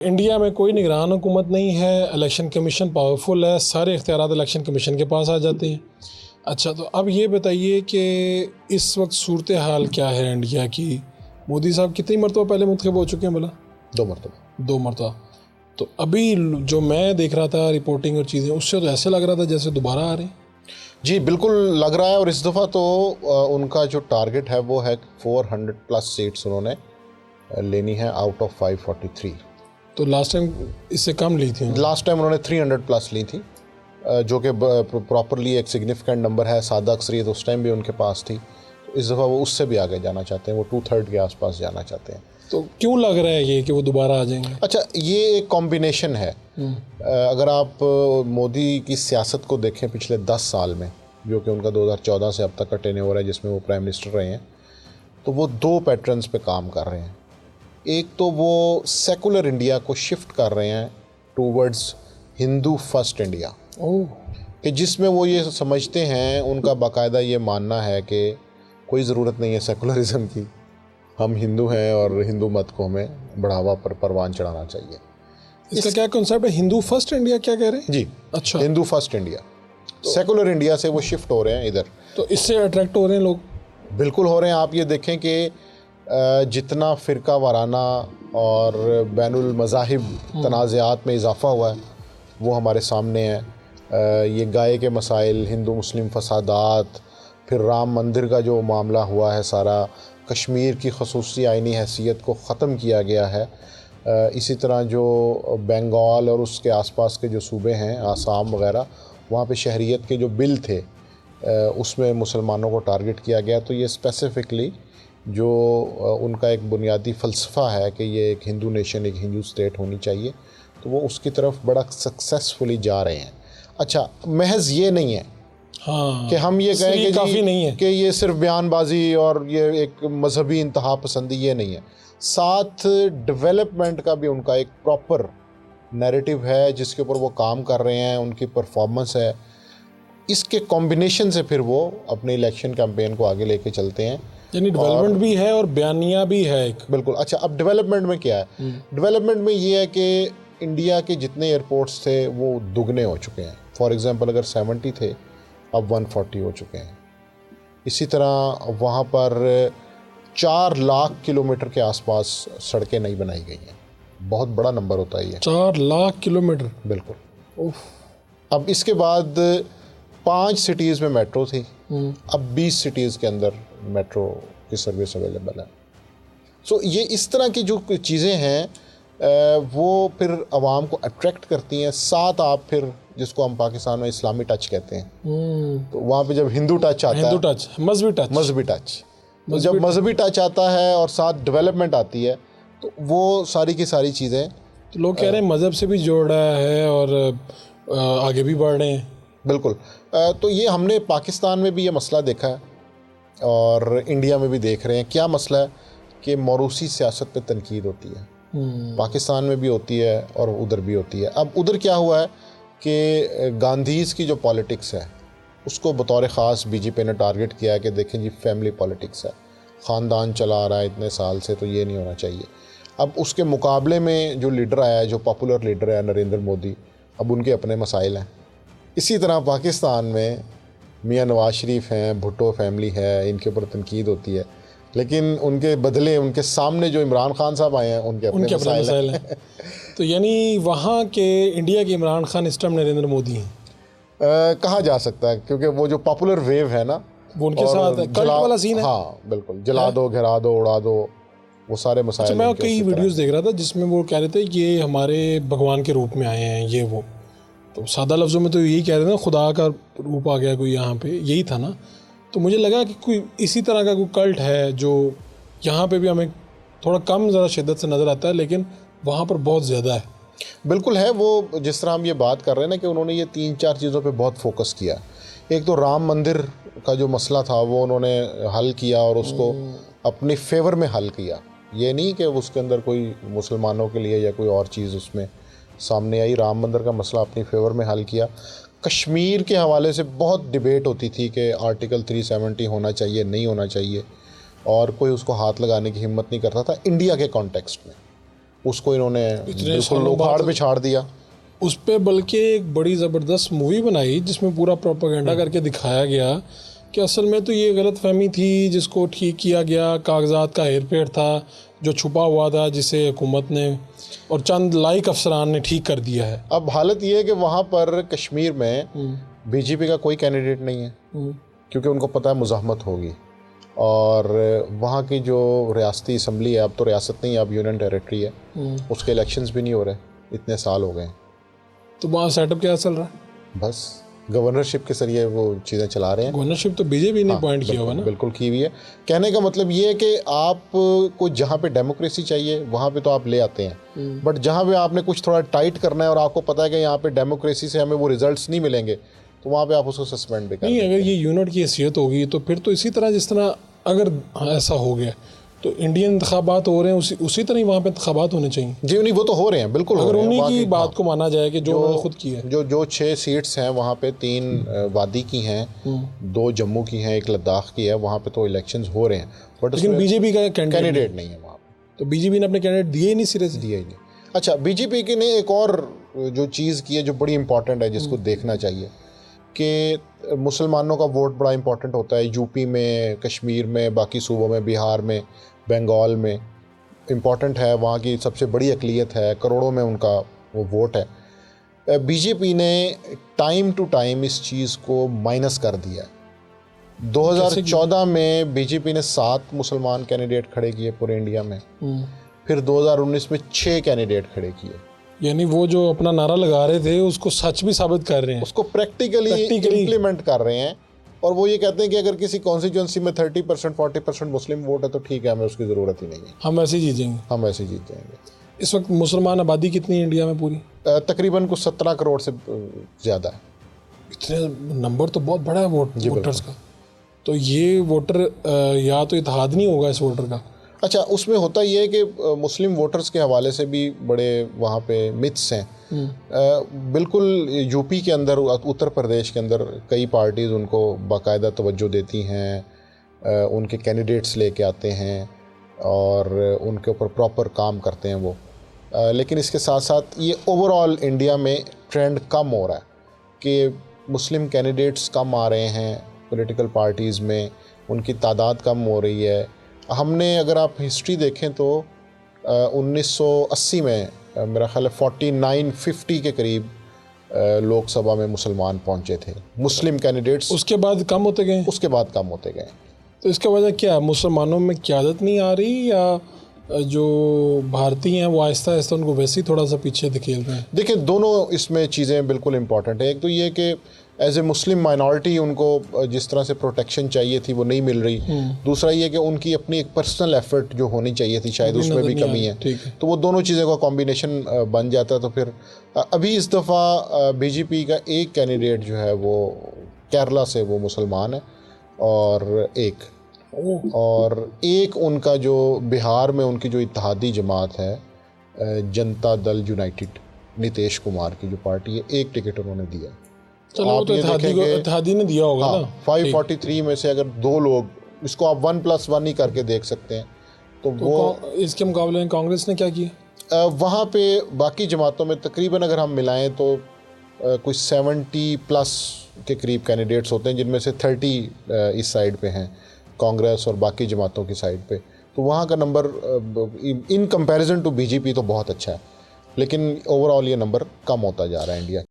India में कोई निगरान हुकूमत नहीं है, इलेक्शन कमीशन पावरफुल है, सारे इख्तियारात इलेक्शन कमीशन के पास आ जाते हैं। अच्छा, तो अब ये बताइए कि इस वक्त सूरत हाल क्या है इंडिया की? मोदी साहब कितनी मरतबा पहले मुंतखब हो चुके हैं भला? 2 मरतबा। 2 मरतबा। तो अभी जो मैं देख रहा था रिपोर्टिंग और चीज़ें, उससे तो ऐसे लग रहा था जैसे दोबारा आ रहे हैं। जी बिल्कुल लग रहा है, और इस दफ़ा तो उनका जो टारगेट है वो है 400+ सीट्स उन्होंने लेनी है आउट ऑफ 543। तो लास्ट टाइम इससे कम ली थी। लास्ट टाइम उन्होंने 300+ ली थी, जो कि प्रॉपरली एक सिग्निफिकेंट नंबर है। सादा अक्सरियत उस टाइम भी उनके पास थी, तो इस दफ़ा वो उससे भी आगे जाना चाहते हैं, वो 2/3 के आसपास जाना चाहते हैं। तो क्यों लग रहा है ये कि वो दोबारा आ जाएंगे? अच्छा, ये एक कॉम्बिनेशन है। अगर आप मोदी की सियासत को देखें पिछले 10 साल में, जो कि उनका 2014 से अब तक का टेन्योर है जिसमें वो प्राइम मिनिस्टर रहे हैं, तो वो 2 पैटर्न्स पे काम कर रहे हैं। एक तो वो सेकुलर इंडिया को शिफ्ट कर रहे हैं टूवर्ड्स हिंदू फर्स्ट इंडिया, ओह, कि जिसमें वो ये समझते हैं, उनका बाकायदा ये मानना है कि कोई ज़रूरत नहीं है सेकुलरिज्म की, हम हिंदू हैं और हिंदू मत को हमें बढ़ावा पर परवान चढ़ाना चाहिए। इसका क्या कॉन्सेप्ट है? हिंदू फर्स्ट इंडिया क्या कह रहे हैं? जी, अच्छा, Hindu first India. Secular India से वो शिफ्ट हो रहे हैं इधर। तो इससे अट्रैक्ट हो रहे हैं लोग? बिल्कुल हो रहे हैं। आप ये देखें कि जितना फ़िरका वाराना और बैनुल मज़ाहिब तनाज़ात में इजाफ़ा हुआ है वो हमारे सामने है। ये गाय के मसाइल, हिंदू मुस्लिम फसादात, फिर राम मंदिर का जो मामला हुआ है सारा, कश्मीर की खसूसी आइनी हैसियत को ख़त्म किया गया है। इसी तरह जो बंगाल और उसके आसपास के जो सूबे हैं, आसाम वग़ैरह, वहाँ पे शहरियत के जो बिल थे उसमें मुसलमानों को टारगेट किया गया। तो ये स्पेसिफ़िकली जो उनका एक बुनियादी फ़लसफ़ा है कि ये एक हिंदू नेशन, एक हिंदू स्टेट होनी चाहिए, तो वो उसकी तरफ बड़ा सक्सेसफुली जा रहे हैं। अच्छा, महज ये नहीं है हाँ, कि हम ये कहें कि काफ़ी नहीं है कि ये सिर्फ बयानबाजी और ये एक मजहबी इंतहा पसंदी, ये नहीं है। साथ डेवलपमेंट का भी उनका एक प्रॉपर नैरेटिव है जिसके ऊपर वो काम कर रहे हैं, उनकी परफॉर्मेंस है। इसके कॉम्बिनेशन से फिर वो अपने इलेक्शन कैंपेन को आगे लेके चलते हैं। यानी डेवलपमेंट भी है और बयानिया भी है एक। बिल्कुल। अच्छा, अब डेवलपमेंट में क्या है? डेवलपमेंट में ये है कि इंडिया के जितने एयरपोर्ट्स थे वो दुगने हो चुके हैं। फॉर एग्जांपल अगर 70 थे, अब 140 हो चुके हैं। इसी तरह वहाँ पर 4 लाख किलोमीटर के आसपास सड़कें नई बनाई गई हैं। बहुत बड़ा नंबर होता है ये। 4 लाख किलोमीटर? बिल्कुल। उफ। अब इसके बाद 5 सिटीज़ में मेट्रो थी, अब 20 सिटीज़ के अंदर मेट्रो की सर्विस अवेलेबल है। सो ये इस तरह की जो चीज़ें हैं वो फिर आवाम को अट्रैक्ट करती हैं। साथ आप फिर जिसको हम पाकिस्तान में इस्लामी टच कहते हैं, तो वहाँ पे जब हिंदू टच आता है, हिंदू टच, मजहबी टच, मजहबी टच, तो जब मजहबी टच आता है और साथ डेवलपमेंट आती है, तो वो सारी की सारी चीज़ें, तो लोग कह रहे हैं मज़हब से भी जोड़ा है और आगे भी बढ़ रहे हैं। बिल्कुल। तो ये हमने पाकिस्तान में भी ये मसला देखा है और इंडिया में भी देख रहे हैं। क्या मसला है कि मौरूसी सियासत पे तनकीद होती है, पाकिस्तान में भी होती है और उधर भी होती है। अब उधर क्या हुआ है कि गांधीज़ की जो पॉलिटिक्स है उसको बतौर ख़ास बीजेपी ने टारगेट किया है कि देखें जी, फैमिली पॉलिटिक्स है, ख़ानदान चला आ रहा है इतने साल से, तो ये नहीं होना चाहिए। अब उसके मुकाबले में जो लीडर आया है, जो पॉपुलर लीडर है नरेंद्र मोदी, अब उनके अपने मसाइल हैं। इसी तरह पाकिस्तान में मियाँ नवाज शरीफ हैं, भुट्टो फैमिली है, इनके ऊपर तनकीद होती है, लेकिन उनके बदले उनके सामने जो इमरान खान साहब आए हैं उनके अपने मसाइल हैं। तो यानी वहाँ के इंडिया के इमरान खान इस टाइम नरेंद्र मोदी हैं? कहा जा सकता है, क्योंकि वो जो पॉपुलर वेव है ना, वो उनके साथ है, कल्ट वाला सीन है। हाँ बिल्कुल, जला दो, गिरा दो, उड़ा दो, वो सारे मसाइल। अच्छा, मैं कई वीडियोस देख रहा था जिसमें वो कह रहे थे ये हमारे भगवान के रूप में आए हैं, ये वो, तो सादा लफ्ज़ों में तो यही कह रहे थे ना, खुदा का रूप आ गया कोई यहाँ पे, यही था ना। तो मुझे लगा कि कोई इसी तरह का कोई कल्ट है जो यहाँ पे भी हमें थोड़ा कम ज़रा शिद्दत से नज़र आता है, लेकिन वहाँ पर बहुत ज़्यादा है। बिल्कुल है। वो जिस तरह हम ये बात कर रहे हैं ना कि उन्होंने ये 3-4 चीज़ों पे बहुत फोकस किया। एक तो राम मंदिर का जो मसला था वो उन्होंने हल किया और उसको अपने फेवर में हल किया। ये नहीं कि उसके अंदर कोई मुसलमानों के लिए या कोई और चीज़ उसमें सामने आई। राम मंदिर का मसला अपनी फेवर में हल किया। कश्मीर के हवाले से बहुत डिबेट होती थी कि आर्टिकल 370 होना चाहिए, नहीं होना चाहिए, और कोई उसको हाथ लगाने की हिम्मत नहीं करता था इंडिया के कॉन्टेक्स्ट में। उसको इन्होंने बिल्कुल सालों बाद उखाड़ पे छाड़ दिया। उस पे बल्कि एक बड़ी ज़बरदस्त मूवी बनाई जिसमें पूरा प्रोपेगेंडा करके दिखाया गया कि असल में तो ये गलतफहमी थी, जिसको ठीक किया गया कागजात का हेरफेर था जो छुपा हुआ था, जिसे हुकूमत ने और चंद लाइक अफसरान ने ठीक कर दिया है। अब हालत ये है कि वहाँ पर कश्मीर में बीजेपी का कोई कैंडिडेट नहीं है, क्योंकि उनको पता है मुज़ाहमत होगी। और वहाँ की जो रियासती असम्बली है, अब तो रियासत नहीं है, अब यूनियन टेरिटरी है, उसके इलेक्शंस भी नहीं हो रहे, इतने साल हो गए। तो वहाँ सेटअप क्या चल रहा है? बस गवर्नरशिप के जरिए वो चीज़ें चला रहे हैं। गवर्नरशिप तो बीजेपी ने अपॉइंट किया हुआ ना। बिल्कुल की हुई है। कहने का मतलब ये है कि आप को जहाँ पे डेमोक्रेसी चाहिए वहाँ पे तो आप ले आते हैं, बट जहाँ पे आपने कुछ थोड़ा टाइट करना है और आपको पता है कि यहाँ पे डेमोक्रेसी से हमें वो रिजल्ट्स नहीं मिलेंगे, तो वहाँ पे आप उसको सस्पेंड भी कर नहीं, अगर ये यूनिट की हैसियत होगी तो फिर तो इसी तरह जिस तरह अगर ऐसा हो गया तो इंडियन इंतखाबात हो रहे हैं उसी तरह ही वहाँ पे इंतखाबात होने चाहिए। जी नहीं, वो तो हो रहे हैं, बिल्कुल अगर हो रहे हैं। उन्हीं की बात को माना जाए कि जो उन्होंने खुद की है, जो 6 सीट्स हैं वहाँ पे 3 वादी की हैं, 2 जम्मू की हैं, 1 लद्दाख की है, वहाँ पे तो इलेक्शंस हो रहे हैं, बट लेकिन बीजेपी का कैंडिडेट नहीं है वहाँ पे। तो बीजेपी ने अपने कैंडिडेट दिए ही नहीं सिरे से। दिया ही नहीं। अच्छा, बीजेपी की ने एक और जो चीज़ की है जो बड़ी इंपॉर्टेंट है, जिसको देखना चाहिए कि मुसलमानों का वोट बड़ा इंपॉर्टेंट होता है। यूपी में, कश्मीर में, बाकी सूबों में, बिहार में, बंगाल में इम्पॉर्टेंट है, वहाँ की सबसे बड़ी अक़लियत है, करोड़ों में उनका वो वोट है। बीजेपी ने टाइम टू टाइम इस चीज़ को माइनस कर दिया है। 2014 में बीजेपी ने 7 मुसलमान कैंडिडेट खड़े किए पूरे इंडिया में, फिर 2019 में 6 कैंडिडेट खड़े किए। यानी वो जो अपना नारा लगा रहे थे उसको सच भी साबित कर रहे हैं, उसको प्रैक्टिकली इम्प्लीमेंट कर रहे हैं। और वो ये कहते हैं कि अगर किसी कॉन्स्टिट्यूंसी में 30% 40% मुस्लिम वोट है तो ठीक है, हमें उसकी ज़रूरत ही नहीं है, हम ऐसे ही जीतेंगे, हम ऐसे जीत जाएंगे। इस वक्त मुसलमान आबादी कितनी है इंडिया में पूरी? तकरीबन कुछ 17 करोड़ से ज़्यादा है। इतने नंबर तो बहुत बड़ा है वोटर्स का। तो ये वोटर या तो इत्तेहाद नहीं होगा इस वोटर का। अच्छा, उसमें होता ये है कि मुस्लिम वोटर्स के हवाले से भी बड़े वहाँ पे मिथ्स हैं। बिल्कुल यूपी के अंदर, उत्तर प्रदेश के अंदर कई पार्टीज़ उनको बाकायदा तवज्जो देती हैं, उनके कैंडिडेट्स लेके आते हैं और उनके ऊपर प्रॉपर काम करते हैं वो। लेकिन इसके साथ साथ ये ओवरऑल इंडिया में ट्रेंड कम हो रहा है कि मुस्लिम कैंडिडेट्स कम आ रहे हैं पॉलिटिकल पार्टीज़ में, उनकी तादाद कम हो रही है। हमने अगर आप हिस्ट्री देखें तो 1980 में मेरा ख्याल है 49-50 के करीब लोकसभा में मुसलमान पहुंचे थे, मुस्लिम कैंडिडेट्स। उसके बाद कम होते गए? उसके बाद कम होते गए। तो इसका वजह क्या है? मुसलमानों में क़यादत नहीं आ रही या जो भारतीय हैं वो आहिस्ता आहिस्ता उनको वैसे ही थोड़ा सा पीछे धकेल रहे हैं? देखिए, दोनों इसमें चीज़ें बिल्कुल इम्पॉर्टेंट है। एक तो ये कि एज ए मुस्लिम माइनॉरिटी उनको जिस तरह से प्रोटेक्शन चाहिए थी वो नहीं मिल रही। दूसरा ये कि उनकी अपनी एक पर्सनल एफर्ट जो होनी चाहिए थी, शायद उसमें भी कमी है। तो वो दोनों चीज़ों का कॉम्बिनेशन बन जाता है। तो फिर अभी इस दफ़ा बीजेपी का एक कैंडिडेट जो है वो केरला से वो मुसलमान है, और एक उनका जो बिहार में उनकी जो इत्तेहादी जमात है, जनता दल यूनाइटेड, नीतीश कुमार की जो पार्टी है, एक टिकट उन्होंने दिया। चलो वो तो इत्तेहादी ने दिया होगा ना। 543 में से अगर 2 लोग, इसको आप 1+1 ही करके देख सकते हैं। तो वो इसके मुकाबले में कांग्रेस ने क्या किया? वहाँ पे बाकी जमातों में तकरीबन अगर हम मिलाएं तो कुछ 70+ के करीब कैंडिडेट्स होते हैं, जिनमें से 30 इस साइड पे हैं, कांग्रेस और बाकी जमातों की साइड पे। तो वहाँ का number in comparison to BJP तो बहुत अच्छा है, लेकिन ओवरऑल ये नंबर कम होता जा रहा है इंडिया।